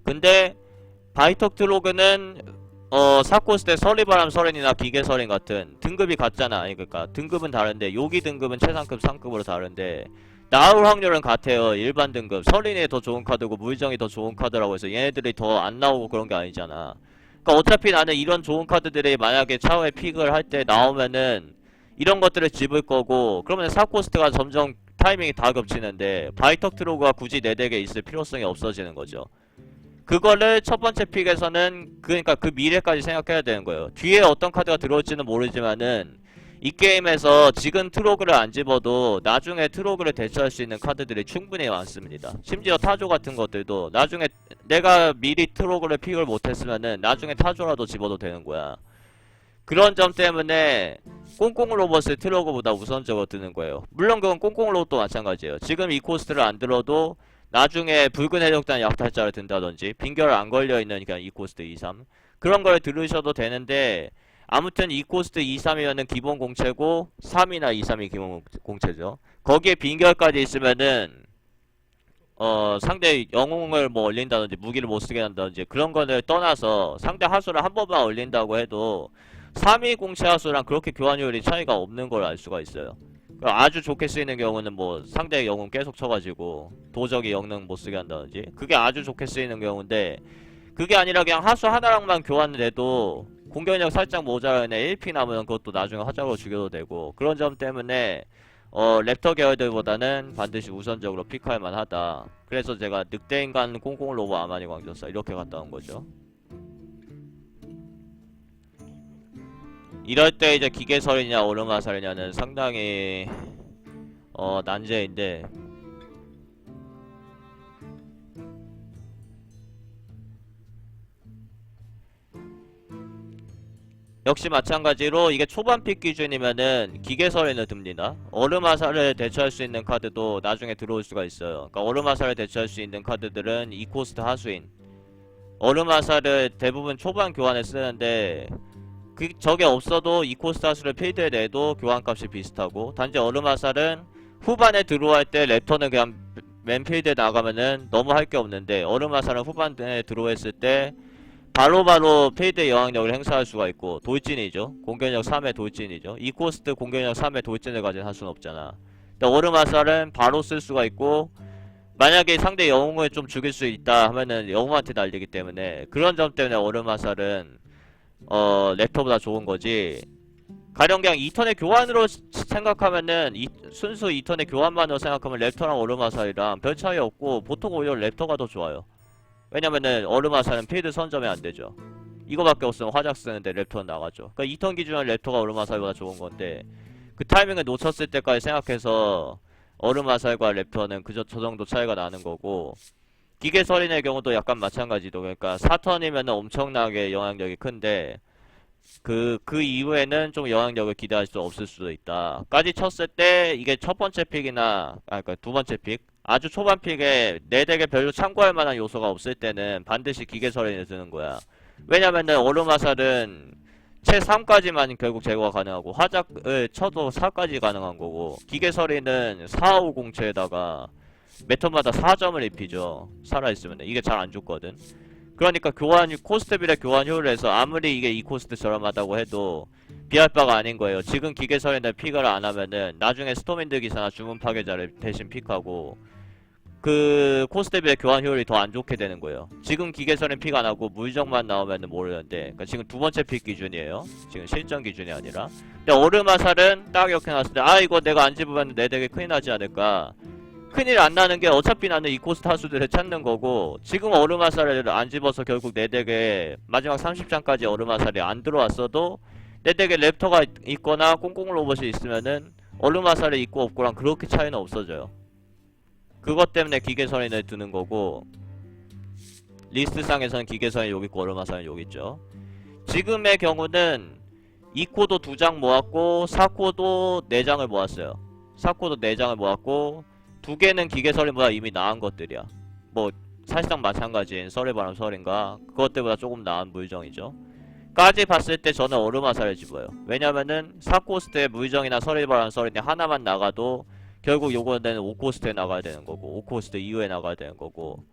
근데 바이턱 트로그는 4코스트의 서리바람 서렌이나 기계 서렌 같은 등급이 같잖아. 아니 그러니까 등급은 다른데, 요기 등급은 최상급 상급으로 다른데 나올 확률은 같아요. 일반 등급 서린이 더 좋은 카드고 물정이 더 좋은 카드라고 해서 얘네들이 더 안 나오고 그런 게 아니잖아. 그러니까 어차피 나는 이런 좋은 카드들이 만약에 차후에 픽을 할 때 나오면은 이런 것들을 집을 거고, 그러면 4코스트가 점점 타이밍이 다 겹치는데 바이턱 트로그가 굳이 내 덱에 있을 필요성이 없어지는 거죠. 그거를 첫 번째 픽에서는 그러니까 그 미래까지 생각해야 되는 거예요. 뒤에 어떤 카드가 들어올지는 모르지만은 이 게임에서 지금 트로그를 안 집어도 나중에 트로그를 대처할 수 있는 카드들이 충분히 많습니다. 심지어 타조 같은 것들도 나중에 내가 미리 트로그를 픽을 못했으면은 나중에 타조라도 집어도 되는 거야. 그런 점 때문에 꽁꽁 로봇을 트로그보다 우선적으로 드는 거예요. 물론 그건 꽁꽁 로봇도 마찬가지예요. 지금 이 코스트를 안 들어도 나중에 붉은 해적단 약탈자를 든다든지 빈결 안 걸려있는 그냥 2코스트 2, 3 그런 걸 들으셔도 되는데, 아무튼 2코스트 2, 3이면은 기본 공채고 3이나 2, 3이 기본 공채죠. 거기에 빈결까지 있으면은 상대 영웅을 뭐 올린다든지 무기를 못 쓰게 한다든지 그런 거를 떠나서 상대 하수를 한 번만 올린다고 해도 3위 공채 하수랑 그렇게 교환율이 차이가 없는 걸 알 수가 있어요. 아주 좋게 쓰이는 경우는 뭐 상대 영웅 계속 쳐가지고 도적이 영능 못 쓰게 한다든지, 그게 아주 좋게 쓰이는 경우인데, 그게 아니라 그냥 하수 하나랑만 교환을 해도 공격력 살짝 모자라네 1피 남으면 그것도 나중에 화작으로 죽여도 되고, 그런 점 때문에 랩터 계열들보다는 반드시 우선적으로 픽할 만하다. 그래서 제가 늑대인간 꽁꽁 로봇 아마니 광전사 이렇게 갔다 온 거죠. 이럴 때 이제 기계설이냐 얼음화살이냐는 상당히 난제인데, 역시 마찬가지로 이게 초반 픽 기준이면은 기계설에는 듭니다. 얼음화살을 대처할 수 있는 카드도 나중에 들어올 수가 있어요. 그러니까 얼음화살을 대처할 수 있는 카드들은 2코스트 하수인, 얼음화살을 대부분 초반 교환에 쓰는데 저게 없어도 2코스트 하수를 필드에 내도 교환값이 비슷하고, 단지 얼음화살은 후반에 들어갈 때 랩터는 그냥 맨 필드에 나가면은 너무 할 게 없는데, 얼음화살은 후반에 들어왔을 때 바로바로 필드의 영향력을 행사할 수가 있고, 돌진이죠. 공격력 3의 돌진이죠. 2코스트 공격력 3의 돌진을 가진 할 수는 없잖아. 근데 얼음화살은 바로 쓸 수가 있고, 만약에 상대 영웅을 좀 죽일 수 있다 하면은 영웅한테 날리기 때문에, 그런 점 때문에 얼음화살은 랩터보다 좋은 거지. 가령 그냥 2턴의 교환으로 생각하면은 순수 2턴의 교환만으로 생각하면 랩터랑 얼음화살이랑 별 차이 없고, 보통 오히려 랩터가 더 좋아요. 왜냐면은 얼음화살은 필드 선점이 안되죠. 이거밖에 없으면 화작 쓰는데 랩터는 나가죠. 그러니까 2턴 기준으로 랩터가 얼음화살보다 좋은 건데, 그 타이밍을 놓쳤을 때까지 생각해서 얼음화살과 랩터는 그저 저 정도 차이가 나는 거고, 기계설인의 경우도 약간 마찬가지도. 그러니까 4턴이면은 엄청나게 영향력이 큰데 그 이후에는 좀 영향력을 기대할 수 없을 수도 있다 까지 쳤을 때, 이게 첫 번째 픽이나 그러니까 두 번째 픽, 아주 초반 픽에 내 덱에 별로 참고할 만한 요소가 없을 때는 반드시 기계설인을 드는 거야. 왜냐면은 얼음화살은 최 3까지만 결국 제거가 가능하고, 화작을 쳐도 4까지 가능한 거고, 기계설인은 4, 5 공체에다가 매턴마다 4점을 입히죠. 살아있으면. 이게 잘 안 죽거든. 그러니까 코스트 비례 교환 효율을 해서 아무리 이게 2코스트 저렴하다고 해도 비할 바가 아닌 거예요. 지금 기계설인을 픽을 안 하면은 나중에 스톰인드 기사나 주문 파괴자를 대신 픽하고, 그 코스트 비례 교환 효율이 더 안 좋게 되는 거예요. 지금 기계설인 픽 안 하고 물정만 나오면은 모르는데, 그러니까 지금 두 번째 픽 기준이에요. 지금 실전 기준이 아니라. 근데 얼음화살은 딱 이렇게 놨을 때, 아 이거 내가 안 집으면 내 덱에 큰일 나지 않을까. 큰일 안 나는 게 어차피 나는 이 코스트 하수들을 찾는 거고, 지금 얼음화살을 안 집어서 결국 내 덱에 마지막 30장까지 얼음화살이 안 들어왔어도 내 덱에 랩터가 있거나 꽁꽁 로봇이 있으면은 얼음화살이 있고 없고랑 그렇게 차이는 없어져요. 그것 때문에 기계선인을 드는 거고, 리스트상에서는 기계선이 여기 있고 얼음화살은 여기 있죠. 지금의 경우는 2코도 2장 모았고 4코도 4장을 모았어요. 4코도 4장을 모았고, 2개는 기계설인보다 이미 나은 것들이야. 뭐 사실상 마찬가지인 설의바람 설인가 그것들보다 조금 나은 물정이죠. 까지 봤을 때 저는 얼음화살을 집어요. 왜냐면은 4코스트에 물정이나 설의바람 설인이 하나만 나가도 결국 요거는 5코스트에 나가야 되는 거고, 5코스트 이후에 나가야 되는 거고,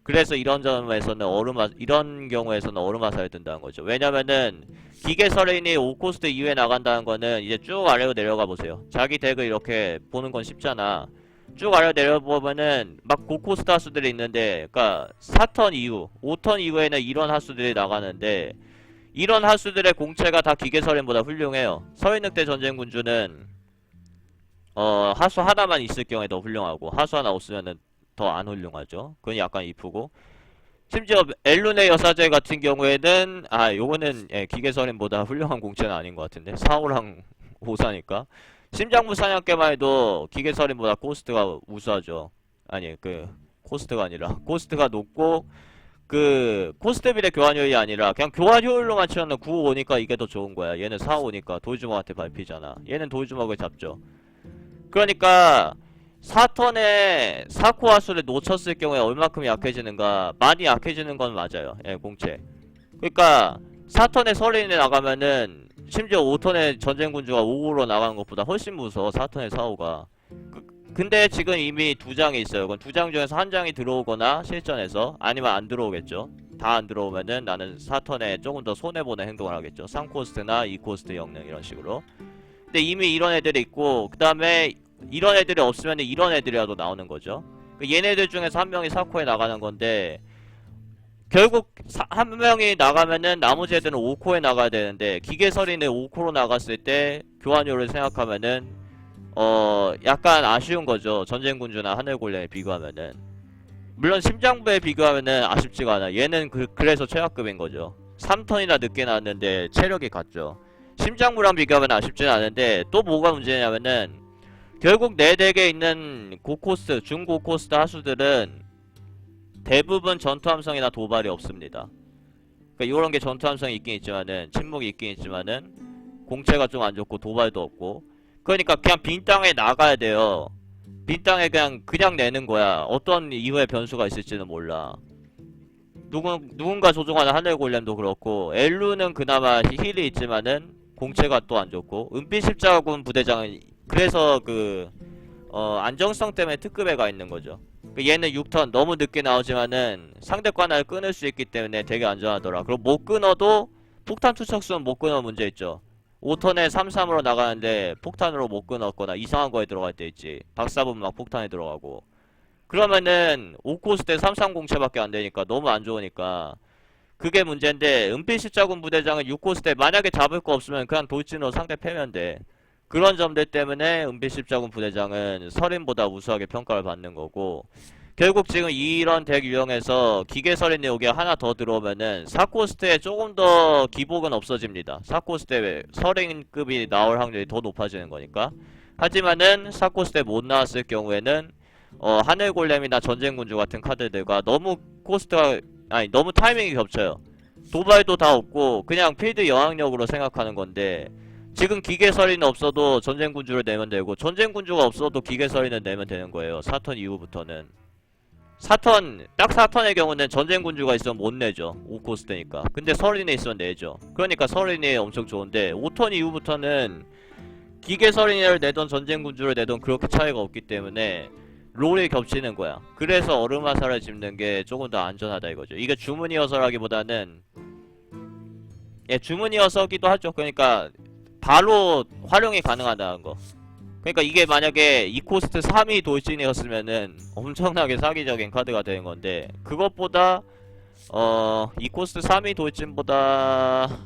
그래서 이런 점에서는 이런 경우에서는 얼음화살을 든다는 거죠. 왜냐면은 기계설인이 5코스트 이후에 나간다는 거는 이제 쭉 아래로 내려가 보세요. 자기 덱을 이렇게 보는 건 쉽잖아. 쭉 아래로 내려보면은 막 고코스트 하수들이 있는데, 그니까 4턴 이후, 5턴 이후에는 이런 하수들이 나가는데, 이런 하수들의 공채가 다 기계설인보다 훌륭해요. 서인늑대 전쟁군주는 하수 하나만 있을 경우에 더 훌륭하고, 하수 하나 없으면은 더 안 훌륭하죠. 그건 약간 이쁘고, 심지어 엘룬의 여사제 같은 경우에는 요거는 기계설인보다 훌륭한 공채는 아닌 것 같은데, 4호랑 5사니까 심장부 사냥개만 해도 기계설인보다 코스트가 우수하죠. 아니 코스트가 아니라 코스트가 높고, 코스트 비례 교환 효율이 아니라 그냥 교환 효율로만 치면 9-5니까 이게 더 좋은 거야. 얘는 4-5니까 돌주먹한테 밟히잖아. 얘는 돌주먹을 잡죠. 그러니까 4턴에 4코 하수를 놓쳤을 경우에 얼마큼 약해지는가, 많이 약해지는 건 맞아요. 공채. 그러니까 4턴에 설인이 나가면은 심지어 5턴에 전쟁군주가 5호로 나가는 것보다 훨씬 무서워. 4턴에 4호가. 근데 지금 이미 2장이 있어요. 그건 2장 중에서 한 장이 들어오거나 실전에서, 아니면 안 들어오겠죠. 다 안 들어오면은 나는 4턴에 조금 더 손해보는 행동을 하겠죠. 3코스트나 2코스트 영능 이런 식으로. 근데 이미 이런 애들이 있고, 그 다음에 이런 애들이 없으면 이런 애들이라도 나오는 거죠. 얘네들 중에서 한 명이 4코에 나가는 건데, 결국 한 명이 나가면은 나머지 애들은 5코에 나가야 되는데, 기계설인을 5코로 나갔을 때 교환율을 생각하면은 약간 아쉬운 거죠. 전쟁군주나 하늘골렘에 비교하면은. 물론 심장부에 비교하면은 아쉽지가 않아. 얘는 그래서 최하급인 거죠. 3턴이나 늦게 나왔는데 체력이 같죠. 심장부랑 비교하면 아쉽진 않은데 또 뭐가 문제냐면은 결국 내 덱에 있는 고코스트, 중고코스트 하수들은 대부분 전투함성이나 도발이 없습니다. 그러니까 이런 게 전투함성이 있긴 있지만은 침묵이 있긴 있지만은 공채가 좀 안 좋고 도발도 없고 그러니까 그냥 빈 땅에 나가야 돼요. 빈 땅에 그냥 내는 거야. 어떤 이후에 변수가 있을지는 몰라. 누군가 조종하는 하늘 골렘도 그렇고 엘루는 그나마 힐이 있지만은 공채가 또 안 좋고 은빛 십자군 부대장은 그래서 안정성 때문에 특급에 가 있는 거죠. 얘는 6턴 너무 늦게 나오지만은 상대관을 끊을 수 있기 때문에 되게 안전하더라. 그리고 못 끊어도 폭탄 투척수는 못 끊어 문제 있죠. 5턴에 3-3으로 나가는데 폭탄으로 못 끊었거나 이상한 거에 들어갈 때 있지. 박사분 막 폭탄에 들어가고. 그러면은 5코스 때 3-3 공채밖에 안 되니까 너무 안 좋으니까 그게 문제인데 은빛 십자군 부대장은 6코스 때 만약에 잡을 거 없으면 그냥 돌진으로 상대 패면 돼. 그런 점들 때문에 은빛 십자군 부대장은 서린보다 우수하게 평가를 받는 거고 결국 지금 이런 덱 유형에서 기계서린이 여기 하나 더 들어오면은 4코스트에 조금 더 기복은 없어집니다. 4코스트에 서린급이 나올 확률이 더 높아지는 거니까. 하지만은 4코스트에 못 나왔을 경우에는 하늘골렘이나 전쟁군주 같은 카드들과 너무 너무 타이밍이 겹쳐요. 도발도 다 없고 그냥 필드 여왕력으로 생각하는 건데 지금 기계서리는 없어도 전쟁군주를 내면 되고 전쟁군주가 없어도 기계서리는 내면 되는 거예요. 4턴 이후부터는. 딱 4턴의 경우는 전쟁군주가 있으면 못 내죠. 5코스트니까. 근데 서린에 있으면 내죠. 그러니까 서린이 엄청 좋은데 5턴 이후부터는 기계서린을 내던 전쟁군주를 내던 그렇게 차이가 없기 때문에 롤이 겹치는 거야. 그래서 얼음화살을 집는 게 조금 더 안전하다 이거죠. 이게 주문이어서라기보다는 주문이어서기도 하죠. 그러니까 바로 활용이 가능하다는 거. 그러니까 이게 만약에 2코스트 3위 돌진이었으면은 엄청나게 사기적인 카드가 되는 건데 그것보다 2코스트 3위 돌진보다는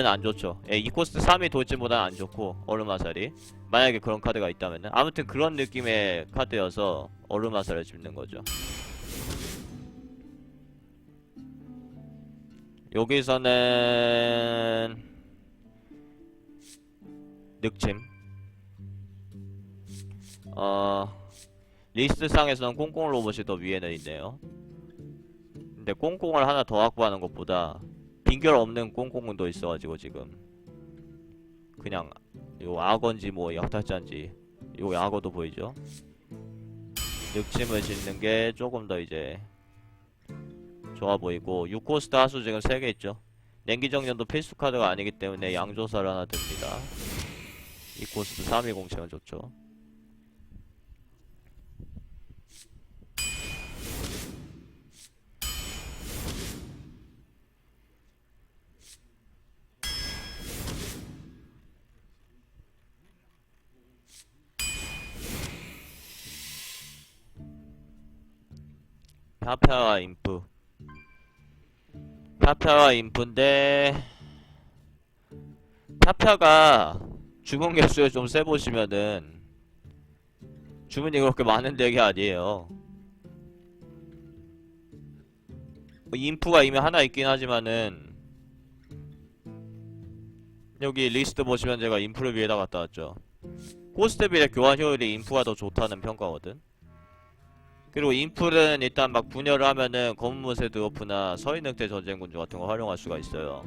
안 좋죠. 2코스트 3위 돌진보다는 안 좋고 얼음화살이 만약에 그런 카드가 있다면은 아무튼 그런 느낌의 카드여서 얼음화살을 집는 거죠. 여기서는 늑침 리스트상에서는 꽁꽁 로봇이 더 위에는 있네요. 근데 꽁꽁을 하나 더 확보하는 것보다 빈결 없는 꽁꽁은 더 있어가지고 지금 그냥 요 악어인지 뭐 약탈자인지 요 악어도 보이죠? 늑침을 짓는 게 조금 더 이제 좋아 보이고 6코스트 하수 지금 3개 있죠? 냉기정년도 필수 카드가 아니기 때문에 양조사를 하나 듭니다. 2코스트 3위 공채는 좋죠. 파편화 인프 파편화 인프인데 파편가 주문 개수를 좀 세보시면은 주문이 그렇게 많은 덱이 아니에요. 인프가 이미 하나 있긴 하지만은 여기 리스트 보시면 제가 인프를 위에다 갖다 놨죠. 코스트빌의 교환 효율이 인프가 더 좋다는 평가거든. 그리고 인풀은 일단 막 분열을 하면은 검은무쇠 드워프나 서인늑대 전쟁군주 같은 거 활용할 수가 있어요.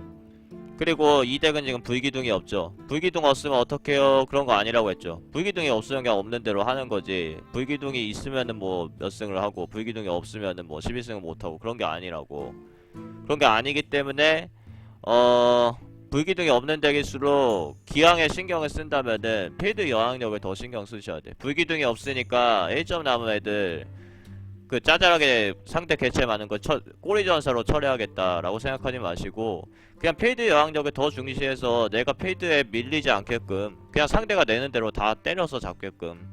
그리고 이 덱은 지금 불기둥이 없죠. 불기둥 없으면 어떡해요? 그런 거 아니라고 했죠. 불기둥이 없으면 그냥 없는 대로 하는 거지. 불기둥이 있으면은 뭐 몇 승을 하고 불기둥이 없으면은 뭐 12승을 못하고 그런 게 아니라고. 그런 게 아니기 때문에 불기둥이 없는 덱일수록 기왕에 신경을 쓴다면은 필드 여왕력을 더 신경 쓰셔야 돼. 불기둥이 없으니까 1점 남은 애들 짜잘하게 상대 개체 많은 거 꼬리전사로 처리하겠다라고 생각하지 마시고 그냥 필드 여왕력을 더 중시해서 내가 필드에 밀리지 않게끔 그냥 상대가 내는 대로 다 때려서 잡게끔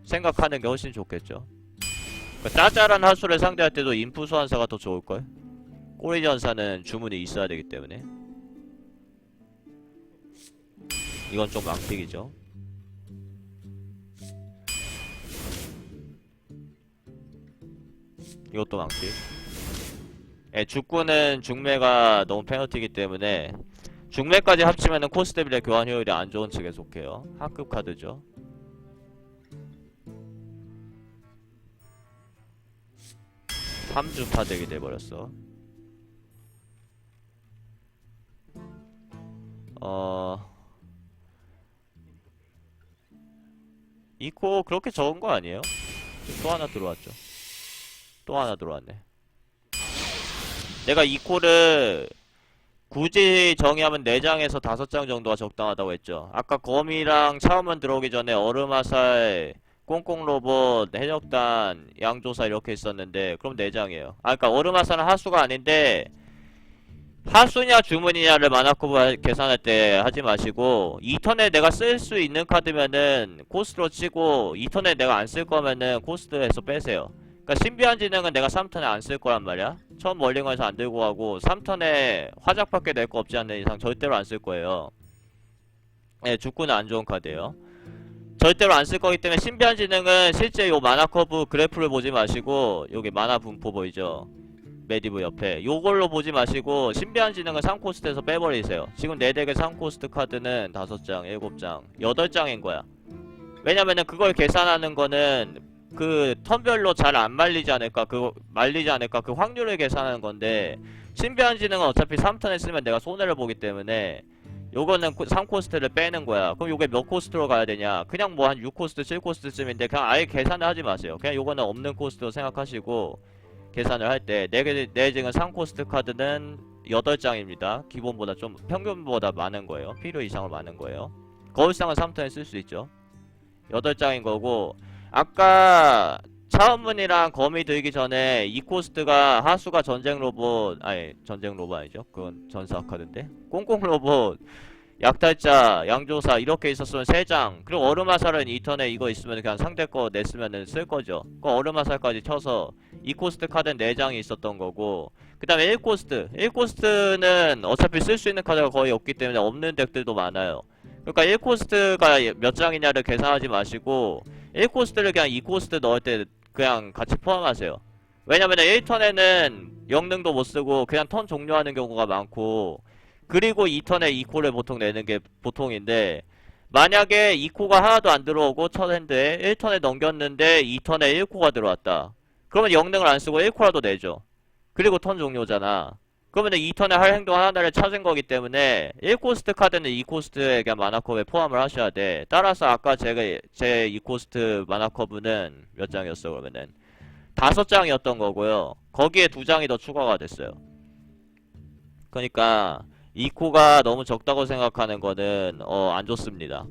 생각하는 게 훨씬 좋겠죠. 짜잘한 하수를 상대할 때도 인프 소환사가 더 좋을걸? 꼬리전사는 주문이 있어야 되기 때문에. 이건 좀 망픽이죠. 이것도 망픽. 예, 죽구는 중매가 너무 페널티이기 때문에 중매까지 합치면은 코스 대비의 교환 효율이 안 좋은 측에 속해요. 하급 카드죠. 삼주 파덱이 돼버렸어. 이코 그렇게 적은 거 아니에요? 또 하나 들어왔죠. 또 하나 들어왔네. 내가 이코를 굳이 정의하면 4장에서 5장 정도가 적당하다고 했죠. 아까 거미랑 차음원 들어오기 전에 얼음화살, 꽁꽁로봇, 해적단, 양조사 이렇게 있었는데 그럼 4장이에요. 아, 그니까 얼음화살은 하수가 아닌데 하수냐 주문이냐를 마나코브 계산할 때 하지 마시고 2턴에 내가 쓸 수 있는 카드면은 코스트로 치고 2턴에 내가 안 쓸 거면은 코스트에서 빼세요. 그러니까 신비한 지능은 내가 3턴에 안 쓸 거란 말이야. 처음 멀링에서 안 들고 가고 3턴에 화작밖에 낼 거 없지 않는 이상 절대로 안 쓸 거예요. 예, 죽구는 안 좋은 카드예요. 절대로 안 쓸 거기 때문에 신비한 지능은 실제 요 마나 커브 그래프를 보지 마시고 여기 마나 분포 보이죠? 메디브 옆에 요걸로 보지 마시고 신비한 지능은 3코스트에서 빼버리세요. 지금 내 덱의 3코스트 카드는 5장, 7장, 8장인 거야. 왜냐면은 그걸 계산하는 거는 그 턴별로 잘 안 말리지 않을까 그 확률을 계산하는 건데 신비한 지능은 어차피 3턴에 쓰면 내가 손해를 보기 때문에 요거는 3코스트를 빼는 거야. 그럼 요게 몇 코스트로 가야 되냐? 그냥 뭐 한 6코스트, 7코스트쯤인데 그냥 아예 계산을 하지 마세요. 그냥 요거는 없는 코스트로 생각하시고 계산을 할 때 내 지금 3코스트 카드는 8장입니다. 기본보다 좀 평균보다 많은 거예요. 필요 이상으로 많은 거예요. 거울상은 3턴에 쓸 수 있죠. 8장인 거고 아까 차원문이랑 거미 들기 전에 2코스트가 하수가 전쟁 로봇 아니 전쟁 로봇 아니죠. 그건 전사 카드인데 꽁꽁 로봇 약탈자 양조사 이렇게 있었으면 3장 그리고 얼음화살은 2턴에 이거 있으면 그냥 상대 거 냈으면 쓸거죠. 그 얼음화살까지 쳐서 2코스트 카드는 4장이 있었던 거고 그 다음에 1코스트는 어차피 쓸 수 있는 카드가 거의 없기 때문에 없는 덱들도 많아요. 그러니까 1코스트가 몇 장이냐를 계산하지 마시고 1코스트를 그냥 2코스트 넣을 때 그냥 같이 포함하세요. 왜냐면 1턴에는 영능도 못쓰고 그냥 턴 종료하는 경우가 많고 그리고 2턴에 2코를 보통 내는 게 보통인데 만약에 2코가 하나도 안 들어오고 첫 핸드에 1턴에 넘겼는데 2턴에 1코가 들어왔다. 그러면 영능을 안 쓰고 1코라도 내죠. 그리고 턴 종료잖아. 그러면 2턴에 할 행동 하나를 찾은 거기 때문에 1코스트 카드는 2코스트에 그냥 마나컵에 포함을 하셔야 돼. 따라서 아까 제 2코스트 마나컵은 몇 장이었어 그러면은 5장이었던 거고요. 거기에 2장이 더 추가가 됐어요. 그러니까 2코가 너무 적다고 생각하는 거는 안 좋습니다.